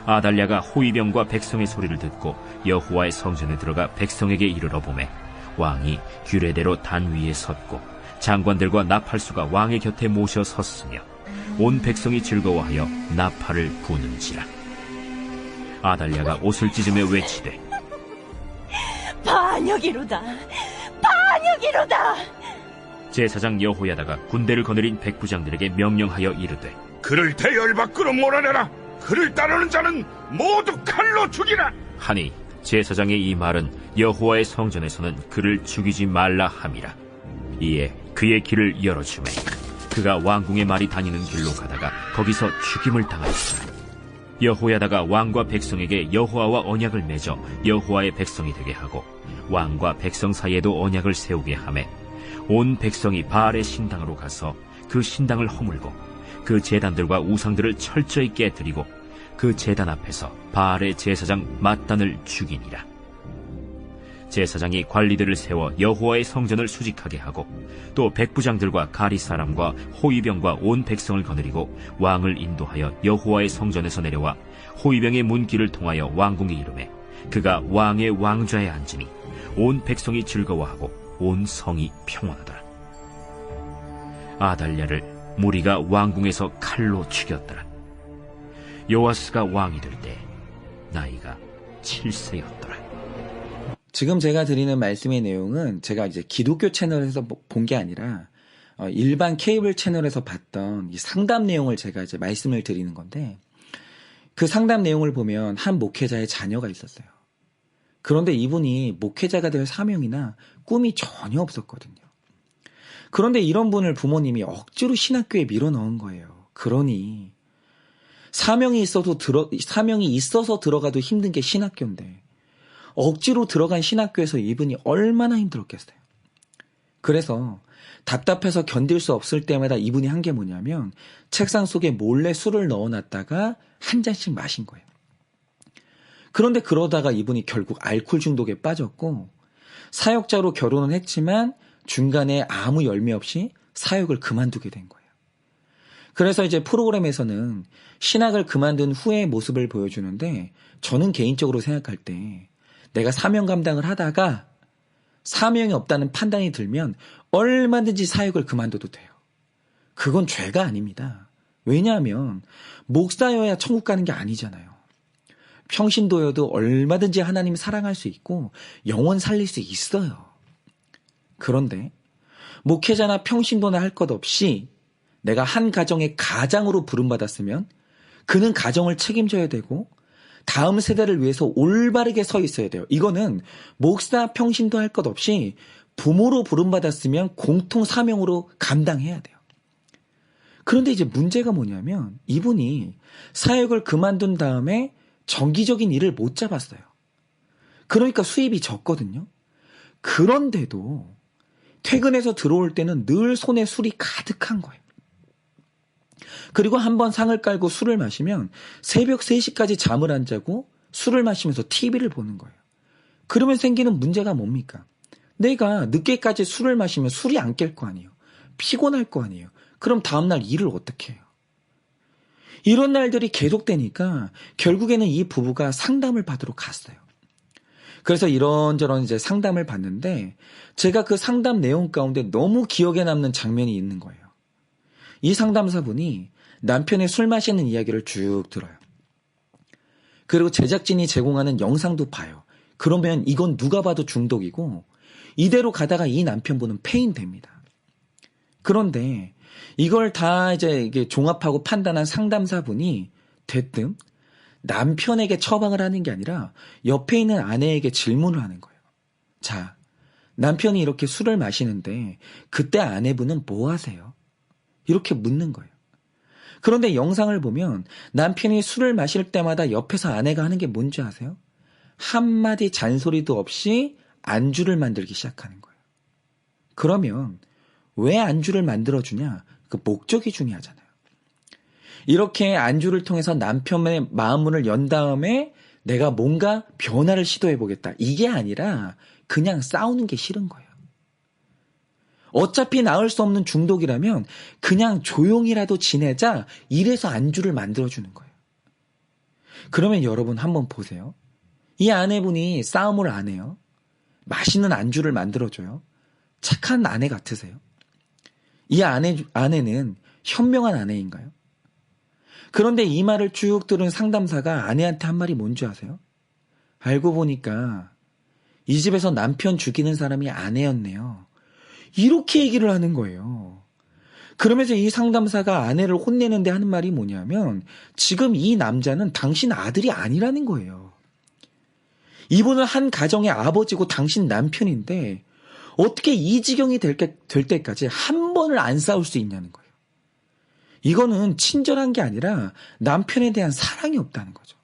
아달랴가 호위병과 백성의 소리를 듣고 여호와의 성전에 들어가 백성에게 이르러 보매 왕이 규례대로 단 위에 섰고 장관들과 나팔수가 왕의 곁에 모셔 섰으며 온 백성이 즐거워하여 나팔을 부는지라. 아달랴가 옷을 찢으며 외치되 반역이로다, 반역이로다. 제사장 여호야다가 군대를 거느린 백부장들에게 명령하여 이르되 그를 대열 밖으로 몰아내라. 그를 따르는 자는 모두 칼로 죽이라 하니 제사장의 이 말은 여호와의 성전에서는 그를 죽이지 말라 함이라. 이에 그의 길을 열어주매 그가 왕궁의 말이 다니는 길로 가다가 거기서 죽임을 당하였으나 여호야다가 왕과 백성에게 여호와와 언약을 맺어 여호와의 백성이 되게 하고 왕과 백성 사이에도 언약을 세우게 하매 온 백성이 바알의 신당으로 가서 그 신당을 허물고 그 제단들과 우상들을 철저히 깨뜨리고 그 제단 앞에서 바알의 제사장 맏단을 죽이니라. 제사장이 관리들을 세워 여호와의 성전을 수직하게 하고 또 백부장들과 가리 사람과 호위병과 온 백성을 거느리고 왕을 인도하여 여호와의 성전에서 내려와 호위병의 문길을 통하여 왕궁에 이르매 그가 왕의 왕좌에 앉으니 온 백성이 즐거워하고 온 성이 평온하더라. 아달랴를 무리가 왕궁에서 칼로 죽였더라. 요아스가 왕이 될 때 나이가 7세였더라. 지금 제가 드리는 말씀의 내용은 제가 이제 기독교 채널에서 본 게 아니라 일반 케이블 채널에서 봤던 이 상담 내용을 제가 이제 말씀을 드리는 건데, 그 상담 내용을 보면 한 목회자의 자녀가 있었어요. 그런데 이분이 목회자가 될 사명이나 꿈이 전혀 없었거든요. 그런데 이런 분을 부모님이 억지로 신학교에 밀어넣은 거예요. 그러니 사명이 있어서 들어가도 힘든 게 신학교인데 억지로 들어간 신학교에서 이분이 얼마나 힘들었겠어요. 그래서 답답해서 견딜 수 없을 때마다 이분이 한 게 뭐냐면 책상 속에 몰래 술을 넣어놨다가 한 잔씩 마신 거예요. 그런데 그러다가 이분이 결국 알코올 중독에 빠졌고 사역자로 결혼은 했지만 중간에 아무 열매 없이 사역을 그만두게 된 거예요. 그래서 이제 프로그램에서는 신학을 그만둔 후의 모습을 보여주는데, 저는 개인적으로 생각할 때 내가 사명 감당을 하다가 사명이 없다는 판단이 들면 얼마든지 사역을 그만둬도 돼요. 그건 죄가 아닙니다. 왜냐하면 목사여야 천국 가는 게 아니잖아요. 평신도여도 얼마든지 하나님 사랑할 수 있고 영혼 살릴 수 있어요. 그런데 목회자나 평신도나 할 것 없이 내가 한 가정의 가장으로 부름받았으면 그는 가정을 책임져야 되고 다음 세대를 위해서 올바르게 서 있어야 돼요. 이거는 목사, 평신도 할 것 없이 부모로 부름받았으면 공통 사명으로 감당해야 돼요. 그런데 이제 문제가 뭐냐면 이분이 사역을 그만둔 다음에 정기적인 일을 못 잡았어요. 그러니까 수입이 적거든요. 그런데도 퇴근해서 들어올 때는 늘 손에 술이 가득한 거예요. 그리고 한번 상을 깔고 술을 마시면 새벽 3시까지 잠을 안 자고 술을 마시면서 TV를 보는 거예요. 그러면 생기는 문제가 뭡니까? 내가 늦게까지 술을 마시면 술이 안 깰 거 아니에요. 피곤할 거 아니에요. 그럼 다음날 일을 어떻게 해요? 이런 날들이 계속되니까 결국에는 이 부부가 상담을 받으러 갔어요. 그래서 이런저런 이제 상담을 받는데 제가 그 상담 내용 가운데 너무 기억에 남는 장면이 있는 거예요. 이 상담사분이 남편의 술 마시는 이야기를 쭉 들어요. 그리고 제작진이 제공하는 영상도 봐요. 그러면 이건 누가 봐도 중독이고 이대로 가다가 이 남편분은 폐인됩니다. 그런데 이걸 다 이제 이게 종합하고 판단한 상담사분이 대뜸 남편에게 처방을 하는 게 아니라 옆에 있는 아내에게 질문을 하는 거예요. 자, 남편이 이렇게 술을 마시는데 그때 아내분은 뭐 하세요? 이렇게 묻는 거예요. 그런데 영상을 보면 남편이 술을 마실 때마다 옆에서 아내가 하는 게 뭔지 아세요? 한마디 잔소리도 없이 안주를 만들기 시작하는 거예요. 그러면 왜 안주를 만들어주냐? 그 목적이 중요하잖아요. 이렇게 안주를 통해서 남편의 마음문을 연 다음에 내가 뭔가 변화를 시도해보겠다. 이게 아니라 그냥 싸우는 게 싫은 거예요. 어차피 나을 수 없는 중독이라면 그냥 조용히라도 지내자, 이래서 안주를 만들어주는 거예요. 그러면 여러분 한번 보세요. 이 아내분이 싸움을 안 해요. 맛있는 안주를 만들어줘요. 착한 아내 같으세요? 이 아내는 현명한 아내인가요? 그런데 이 말을 쭉 들은 상담사가 아내한테 한 말이 뭔지 아세요? 알고 보니까 이 집에서 남편 죽이는 사람이 아내였네요. 이렇게 얘기를 하는 거예요. 그러면서 이 상담사가 아내를 혼내는데 하는 말이 뭐냐면 지금 이 남자는 당신 아들이 아니라는 거예요. 이분은 한 가정의 아버지고 당신 남편인데 어떻게 이 지경이 될 때까지 한 번을 안 싸울 수 있냐는 거예요. 이거는 친절한 게 아니라 남편에 대한 사랑이 없다는 거죠.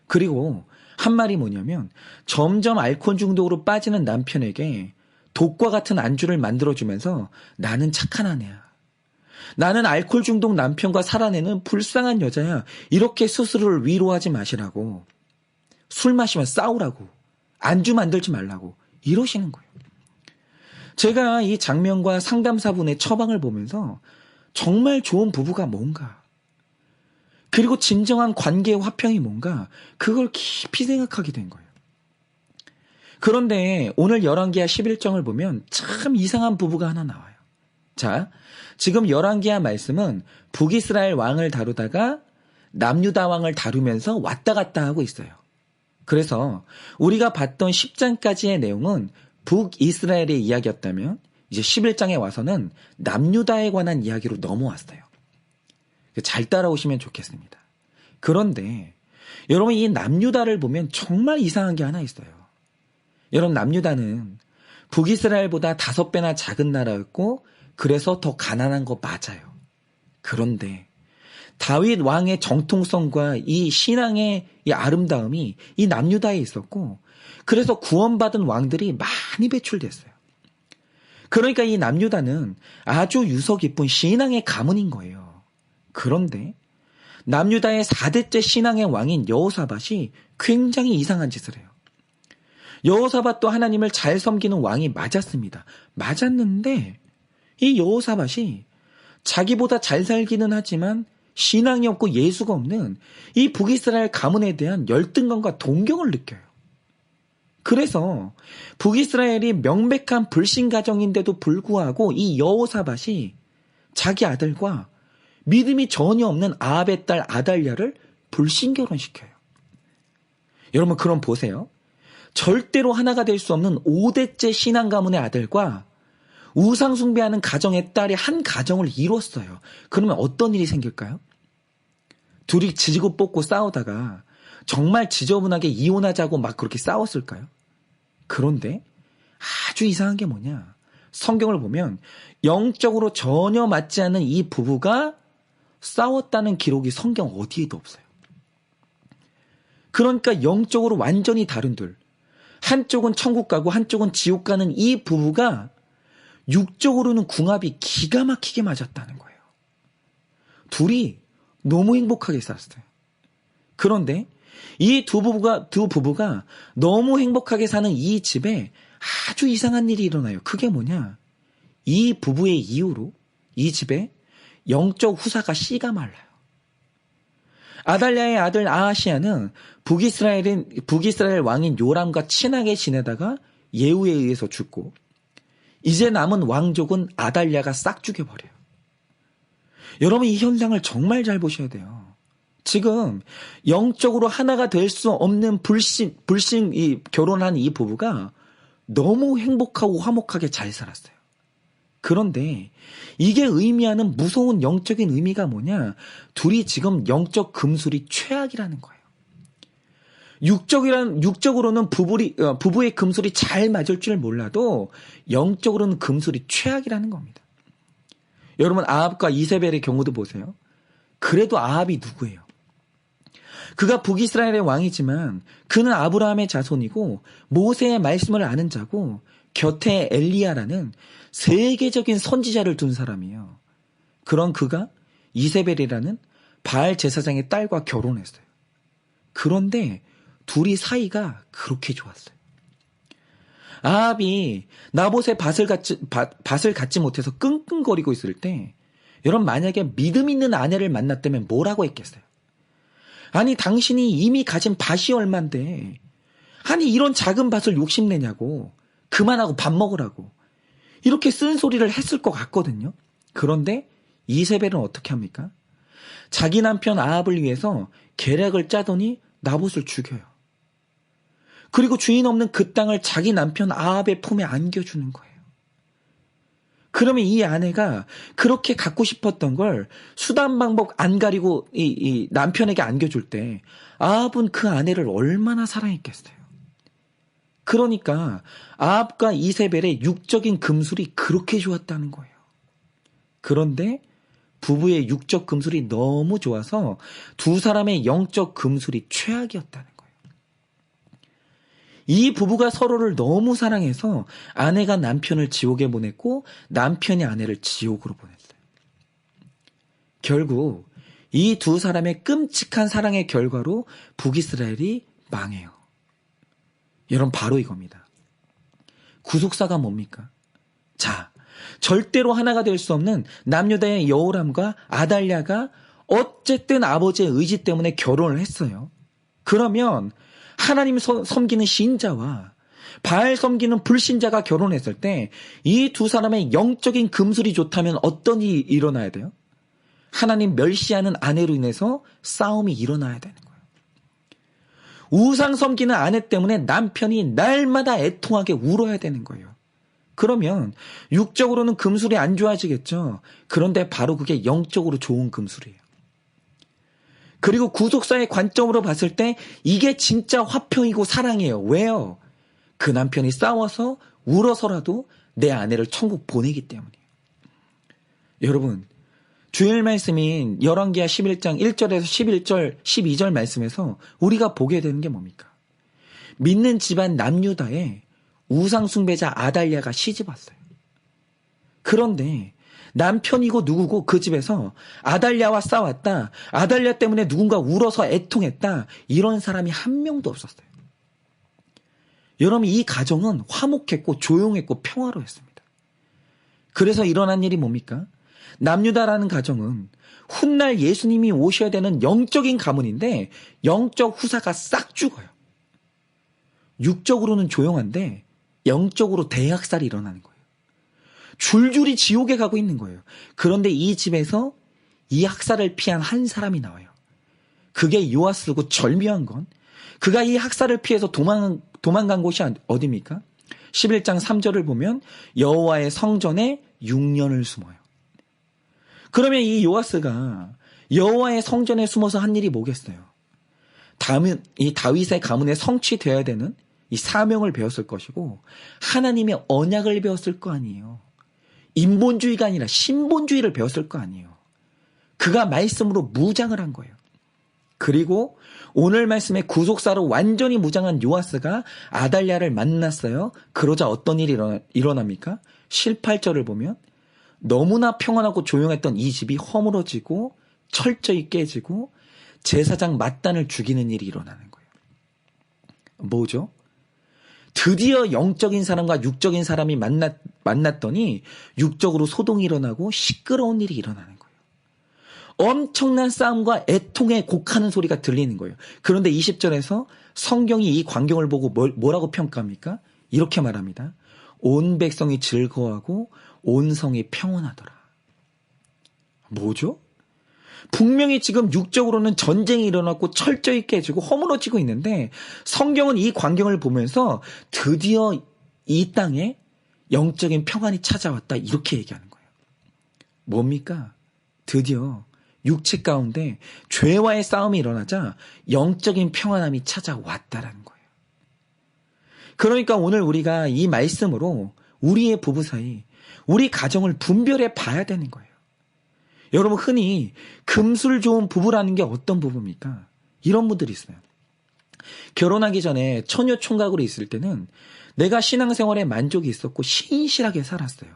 그리고 한 말이 뭐냐면 점점 알코올 중독으로 빠지는 남편에게 독과 같은 안주를 만들어주면서 나는 착한 아내야. 나는 알코올 중독 남편과 살아내는 불쌍한 여자야. 이렇게 스스로를 위로하지 마시라고. 술 마시면 싸우라고. 안주 만들지 말라고. 이러시는 거예요. 제가 이 장면과 상담사분의 처방을 보면서 정말 좋은 부부가 뭔가, 그리고 진정한 관계의 화평이 뭔가, 그걸 깊이 생각하게 된 거예요. 그런데 오늘 열왕기하 11장을 보면 참 이상한 부부가 하나 나와요. 자, 지금 열왕기하 말씀은 북이스라엘 왕을 다루다가 남유다 왕을 다루면서 왔다 갔다 하고 있어요. 그래서 우리가 봤던 10장까지의 내용은 북이스라엘의 이야기였다면 이제 11장에 와서는 남유다에 관한 이야기로 넘어왔어요. 잘 따라오시면 좋겠습니다. 그런데 여러분 이 남유다를 보면 정말 이상한 게 하나 있어요. 여러분 남유다는 북이스라엘보다 5배나 작은 나라였고 그래서 더 가난한 거 맞아요. 그런데 다윗 왕의 정통성과 이 신앙의 이 아름다움이 이 남유다에 있었고 그래서 구원받은 왕들이 많이 배출됐어요. 그러니까 이 남유다는 아주 유서 깊은 신앙의 가문인 거예요. 그런데 남유다의 4대째 신앙의 왕인 여호사밧이 굉장히 이상한 짓을 해요. 여호사밧도 하나님을 잘 섬기는 왕이 맞았습니다. 맞았는데 이 여호사밧이 자기보다 잘 살기는 하지만 신앙이 없고 예수가 없는 이 북이스라엘 가문에 대한 열등감과 동경을 느껴요. 그래서 북이스라엘이 명백한 불신 가정인데도 불구하고 이 여호사밧이 자기 아들과 믿음이 전혀 없는 아합의 딸 아달랴를 불신 결혼시켜요. 여러분 그럼 보세요. 절대로 하나가 될 수 없는 5대째 신앙 가문의 아들과 우상 숭배하는 가정의 딸이 한 가정을 이뤘어요. 그러면 어떤 일이 생길까요? 둘이 지지고 볶고 싸우다가 정말 지저분하게 이혼하자고 막 그렇게 싸웠을까요? 그런데 아주 이상한 게 뭐냐? 성경을 보면 영적으로 전혀 맞지 않는 이 부부가 싸웠다는 기록이 성경 어디에도 없어요. 그러니까 영적으로 완전히 다른 둘, 한쪽은 천국 가고 한쪽은 지옥 가는 이 부부가 육적으로는 궁합이 기가 막히게 맞았다는 거예요. 둘이 너무 행복하게 살았어요. 그런데 이 두 부부가 너무 행복하게 사는 이 집에 아주 이상한 일이 일어나요. 그게 뭐냐? 이 부부의 이유로 이 집에 영적 후사가 씨가 말라요. 아달랴의 아들 아하시야는 북이스라엘 왕인 요람과 친하게 지내다가 예후에 의해서 죽고 이제 남은 왕족은 아달랴가 싹 죽여버려요. 여러분 이 현상을 정말 잘 보셔야 돼요. 지금 영적으로 하나가 될 수 없는 불신 결혼한 이 부부가 너무 행복하고 화목하게 잘 살았어요. 그런데 이게 의미하는 무서운 영적인 의미가 뭐냐? 둘이 지금 영적 금술이 최악이라는 거예요. 육적으로는 부부의 금술이 잘 맞을 줄 몰라도 영적으로는 금술이 최악이라는 겁니다. 여러분 아합과 이세벨의 경우도 보세요. 그래도 아합이 누구예요? 그가 북이스라엘의 왕이지만 그는 아브라함의 자손이고 모세의 말씀을 아는 자고 곁에 엘리야라는 세계적인 선지자를 둔 사람이에요. 그런 그가 이세벨이라는 바알 제사장의 딸과 결혼했어요. 그런데 둘이 사이가 그렇게 좋았어요. 아합이 나봇의 밭을 갖지 못해서 끙끙거리고 있을 때 여러분 만약에 믿음 있는 아내를 만났다면 뭐라고 했겠어요? 아니 당신이 이미 가진 밭이 얼만데 아니 이런 작은 밭을 욕심내냐고. 그만하고 밥 먹으라고. 이렇게 쓴소리를 했을 것 같거든요. 그런데 이세벨은 어떻게 합니까? 자기 남편 아합을 위해서 계략을 짜더니 나봇을 죽여요. 그리고 주인 없는 그 땅을 자기 남편 아합의 품에 안겨주는 거예요. 그러면 이 아내가 그렇게 갖고 싶었던 걸 수단 방법 안 가리고 이 남편에게 안겨줄 때 아합은 그 아내를 얼마나 사랑했겠어요. 그러니까 아합과 이세벨의 육적인 금술이 그렇게 좋았다는 거예요. 그런데 부부의 육적 금술이 너무 좋아서 두 사람의 영적 금술이 최악이었다는 거예요. 이 부부가 서로를 너무 사랑해서 아내가 남편을 지옥에 보냈고 남편이 아내를 지옥으로 보냈어요. 결국 이 두 사람의 끔찍한 사랑의 결과로 북이스라엘이 망해요. 여러분 바로 이겁니다. 구속사가 뭡니까? 자, 절대로 하나가 될 수 없는 남유다의 여호람과 아달랴가 어쨌든 아버지의 의지 때문에 결혼을 했어요. 그러면 하나님 섬기는 신자와 바알 섬기는 불신자가 결혼했을 때 이 두 사람의 영적인 금술이 좋다면 어떤 일이 일어나야 돼요? 하나님 멸시하는 아내로 인해서 싸움이 일어나야 되는 거예요. 우상 섬기는 아내 때문에 남편이 날마다 애통하게 울어야 되는 거예요. 그러면 육적으로는 금술이 안 좋아지겠죠. 그런데 바로 그게 영적으로 좋은 금술이에요. 그리고 구속사의 관점으로 봤을 때 이게 진짜 화평이고 사랑이에요. 왜요? 그 남편이 싸워서 울어서라도 내 아내를 천국 보내기 때문이에요. 여러분, 주일 말씀인 열왕기하 11장 1절에서 11절, 12절 말씀에서 우리가 보게 되는 게 뭡니까? 믿는 집안 남유다에 우상 숭배자 아달랴가 시집왔어요. 그런데 남편이고 누구고 그 집에서 아달랴와 싸웠다. 아달랴 때문에 누군가 울어서 애통했다. 이런 사람이 한 명도 없었어요. 여러분 이 가정은 화목했고 조용했고 평화로웠습니다. 그래서 일어난 일이 뭡니까? 남유다라는 가정은 훗날 예수님이 오셔야 되는 영적인 가문인데 영적 후사가 싹 죽어요. 육적으로는 조용한데 영적으로 대학살이 일어나는 거예요. 줄줄이 지옥에 가고 있는 거예요. 그런데 이 집에서 이 학살을 피한 한 사람이 나와요. 그게 요아스고 절묘한 건 그가 이 학살을 피해서 도망간 곳이 어디입니까? 11장 3절을 보면 여호와의 성전에 6년을 숨어요. 그러면 이 요아스가 여호와의 성전에 숨어서 한 일이 뭐겠어요? 이 다윗의 가문에 성취되어야 되는 이 사명을 배웠을 것이고 하나님의 언약을 배웠을 거 아니에요. 인본주의가 아니라 신본주의를 배웠을 거 아니에요. 그가 말씀으로 무장을 한 거예요. 그리고 오늘 말씀에 구속사로 완전히 무장한 요아스가 아달랴를 만났어요. 그러자 어떤 일이 일어납니까? 18절을 보면 너무나 평안하고 조용했던 이 집이 허물어지고 철저히 깨지고 제사장 맏단을 죽이는 일이 일어나는 거예요. 뭐죠? 드디어 영적인 사람과 육적인 사람이 만났더니 육적으로 소동이 일어나고 시끄러운 일이 일어나는 거예요. 엄청난 싸움과 애통의 곡하는 소리가 들리는 거예요. 그런데 20절에서 성경이 이 광경을 보고 뭐라고 평가합니까? 이렇게 말합니다. 온 백성이 즐거워하고 온 성이 평온하더라. 뭐죠? 분명히 지금 육적으로는 전쟁이 일어났고 철저히 깨지고 허물어지고 있는데 성경은 이 광경을 보면서 드디어 이 땅에 영적인 평안이 찾아왔다 이렇게 얘기하는 거예요. 뭡니까? 드디어 육체 가운데 죄와의 싸움이 일어나자 영적인 평안함이 찾아왔다라는 거예요. 그러니까 오늘 우리가 이 말씀으로 우리의 부부 사이 우리 가정을 분별해 봐야 되는 거예요. 여러분 흔히 금술 좋은 부부라는 게 어떤 부부입니까? 이런 분들이 있어요. 결혼하기 전에 처녀 총각으로 있을 때는 내가 신앙생활에 만족이 있었고 신실하게 살았어요.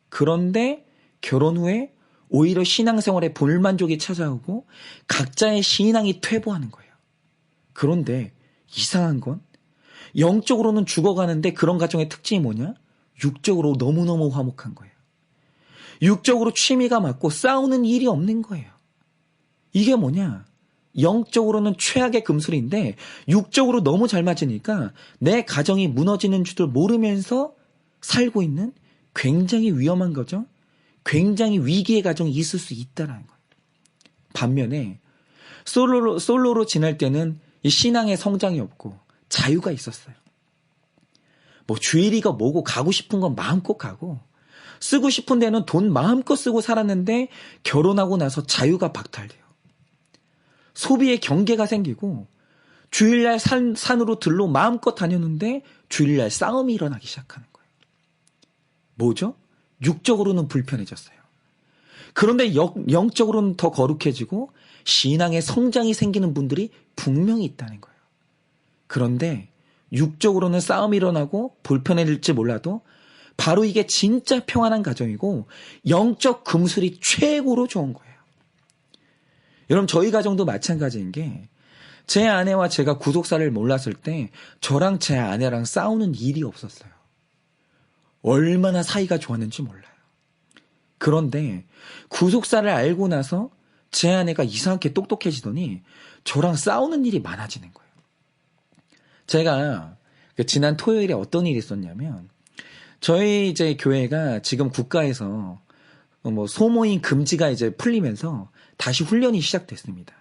그런데 결혼 후에 오히려 신앙생활에 불만족이 찾아오고 각자의 신앙이 퇴보하는 거예요. 그런데 이상한 건 영적으로는 죽어가는데 그런 가정의 특징이 뭐냐? 육적으로 너무너무 화목한 거예요. 육적으로 취미가 맞고 싸우는 일이 없는 거예요. 이게 뭐냐? 영적으로는 최악의 금술인데 육적으로 너무 잘 맞으니까 내 가정이 무너지는 줄도 모르면서 살고 있는 굉장히 위험한 거죠. 굉장히 위기의 가정이 있을 수 있다라는 거예요. 반면에 솔로로 지낼 때는 이 신앙의 성장이 없고 자유가 있었어요. 뭐 주일이가 뭐고 가고 싶은 건 마음껏 가고 쓰고 싶은 데는 돈 마음껏 쓰고 살았는데 결혼하고 나서 자유가 박탈돼요. 소비의 경계가 생기고 주일날 산으로 들로 마음껏 다녔는데 주일날 싸움이 일어나기 시작하는 거예요. 뭐죠? 육적으로는 불편해졌어요. 그런데 영적으로는 더 거룩해지고 신앙의 성장이 생기는 분들이 분명히 있다는 거예요. 그런데 육적으로는 싸움이 일어나고 불편해질지 몰라도 바로 이게 진짜 평안한 가정이고 영적 금술이 최고로 좋은 거예요. 여러분 저희 가정도 마찬가지인 게 제 아내와 제가 구속사를 몰랐을 때 저랑 제 아내랑 싸우는 일이 없었어요. 얼마나 사이가 좋았는지 몰라요. 그런데 구속사를 알고 나서 제 아내가 이상하게 똑똑해지더니 저랑 싸우는 일이 많아지는 거예요. 제가 지난 토요일에 어떤 일이 있었냐면 저희 이제 교회가 지금 국가에서 뭐 소모임 금지가 이제 풀리면서 다시 훈련이 시작됐습니다.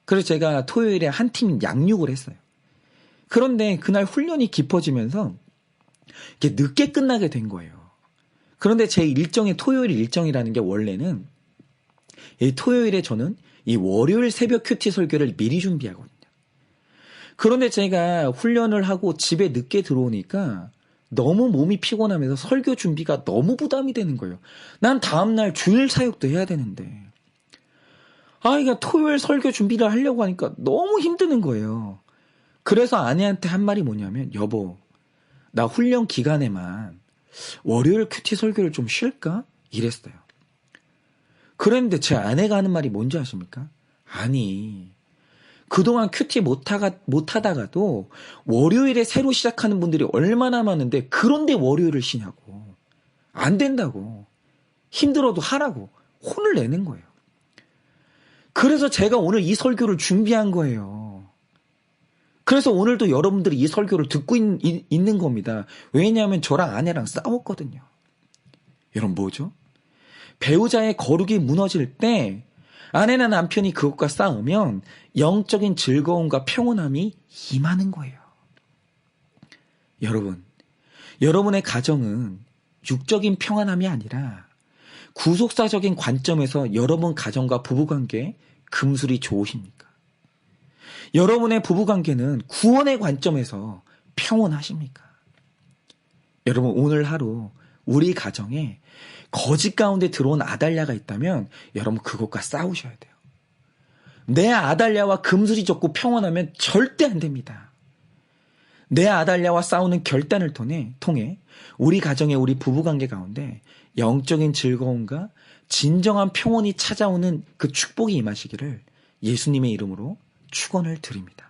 그래서 제가 토요일에 한 팀 양육을 했어요. 그런데 그날 훈련이 깊어지면서 이렇게 늦게 끝나게 된 거예요. 그런데 제 일정이 토요일 일정이라는 게 원래는 이 토요일에 저는 이 월요일 새벽 큐티 설교를 미리 준비하거든요. 그런데 제가 훈련을 하고 집에 늦게 들어오니까 너무 몸이 피곤하면서 설교 준비가 너무 부담이 되는 거예요. 난 다음날 주일 사역도 해야 되는데 그러니까 토요일 설교 준비를 하려고 하니까 너무 힘드는 거예요. 그래서 아내한테 한 말이 뭐냐면 여보 나 훈련 기간에만 월요일 큐티 설교를 좀 쉴까? 이랬어요. 그랬는데 제 아내가 하는 말이 뭔지 아십니까? 아니 그동안 큐티 못하다가도 월요일에 새로 시작하는 분들이 얼마나 많은데 그런데 월요일을 쉬냐고. 안 된다고. 힘들어도 하라고. 혼을 내는 거예요. 그래서 제가 오늘 이 설교를 준비한 거예요. 그래서 오늘도 여러분들이 이 설교를 듣고 있는 겁니다. 왜냐하면 저랑 아내랑 싸웠거든요. 여러분 뭐죠? 배우자의 거룩이 무너질 때 아내나 남편이 그것과 싸우면 영적인 즐거움과 평온함이 임하는 거예요. 여러분, 여러분의 가정은 육적인 평안함이 아니라 구속사적인 관점에서 여러분 가정과 부부관계 금술이 좋으십니까? 여러분의 부부관계는 구원의 관점에서 평온하십니까? 여러분 오늘 하루 우리 가정에 거짓 가운데 들어온 아달랴가 있다면 여러분 그것과 싸우셔야 돼요. 내 아달랴와 금술이 좋고 평온하면 절대 안 됩니다. 내 아달랴와 싸우는 결단을 통해 우리 가정의 우리 부부관계 가운데 영적인 즐거움과 진정한 평온이 찾아오는 그 축복이 임하시기를 예수님의 이름으로 축원을 드립니다.